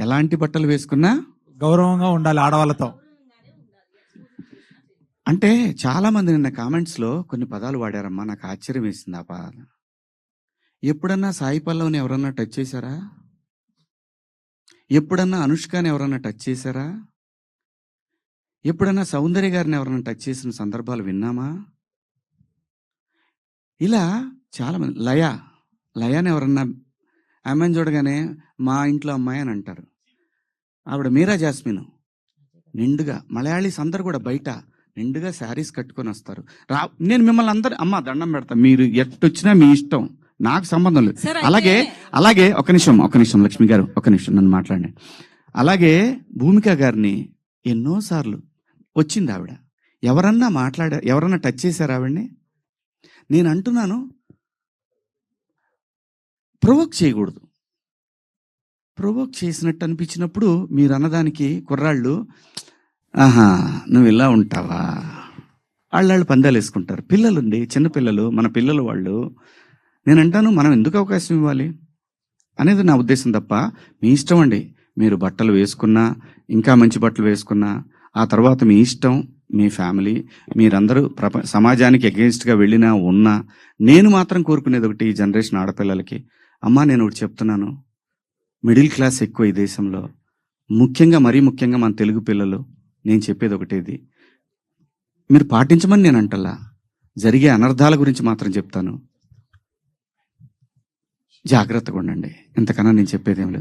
ఎలాంటి బట్టలు వేసుకున్నా గౌరవంగా ఉండాలి ఆడవాళ్ళతో. అంటే చాలా మంది నిన్న కామెంట్స్ లో కొన్ని పదాలు వాడారమ్మా, నాకు ఆశ్చర్యం వేసింది ఆ పదాలు. ఎప్పుడన్నా సాయి పల్లవిని ఎవరన్నా టచ్ చేశారా? ఎప్పుడన్నా అనుష్కని ఎవరన్నా టచ్ చేశారా? ఎప్పుడన్నా సౌందర్య గారిని ఎవరన్నా టచ్ చేసిన సందర్భాలు విన్నామా? ఇలా చాలా మంది లయాని ఎవరన్నా ఆమెను చూడగానే మా ఇంట్లో అమ్మాయి అని అంటారు. ఆవిడ మీరా జాస్మిన్ నిండుగా, మలయాళీస్ అందరు కూడా బయట నిండుగా శారీస్ కట్టుకొని వస్తారు. నేను మిమ్మల్ని అందరు అమ్మ దండం పెడతా, మీరు ఎట్టొచ్చినా మీ ఇష్టం, నాకు సంబంధం లేదు. అలాగే ఒక నిమిషం లక్ష్మి గారు, ఒక నిమిషం నన్ను మాట్లాడండి. అలాగే భూమిక గారిని ఎన్నోసార్లు వచ్చింది ఆవిడ, ఎవరన్నా టచ్ చేశారు ఆవిడ్ని? నేను అంటున్నాను, ప్రొవోక్ చేయకూడదు. ప్రొవోక్ చేసినట్టు అనిపించినప్పుడు మీరు అన్నదానికి కుర్రాళ్ళు ఆహా నువ్వు ఇలా ఉంటావా, వాళ్ళు పందాలు వేసుకుంటారు. పిల్లలుండి చిన్నపిల్లలు, మన పిల్లలు వాళ్ళు. నేను అంటాను, మనం ఎందుకు అవకాశం ఇవ్వాలి అనేది నా ఉద్దేశం తప్ప మీ ఇష్టం అండి. మీరు బట్టలు వేసుకున్నా, ఇంకా మంచి బట్టలు వేసుకున్నా, ఆ తర్వాత మీ ఇష్టం, మీ ఫ్యామిలీ, మీరందరూ సమాజానికి అగెన్స్ట్గా వెళ్ళినా ఉన్నా, నేను మాత్రం కోరుకునేది ఒకటి, ఈ జనరేషన్ ఆడపిల్లలకి, అమ్మా నేను ఒకటి చెప్తున్నాను, మిడిల్ క్లాస్ ఎక్కువ ఈ దేశంలో, మరీ ముఖ్యంగా మన తెలుగు పిల్లలు. నేను చెప్పేది ఒకటేది, మీరు పాటించమని నేను అంటలా, జరిగే అనర్థాల గురించి మాత్రం చెప్తాను. జాగ్రత్తగా ఉండండి, ఇంతకన్నా నేను చెప్పేది ఏం లేదు.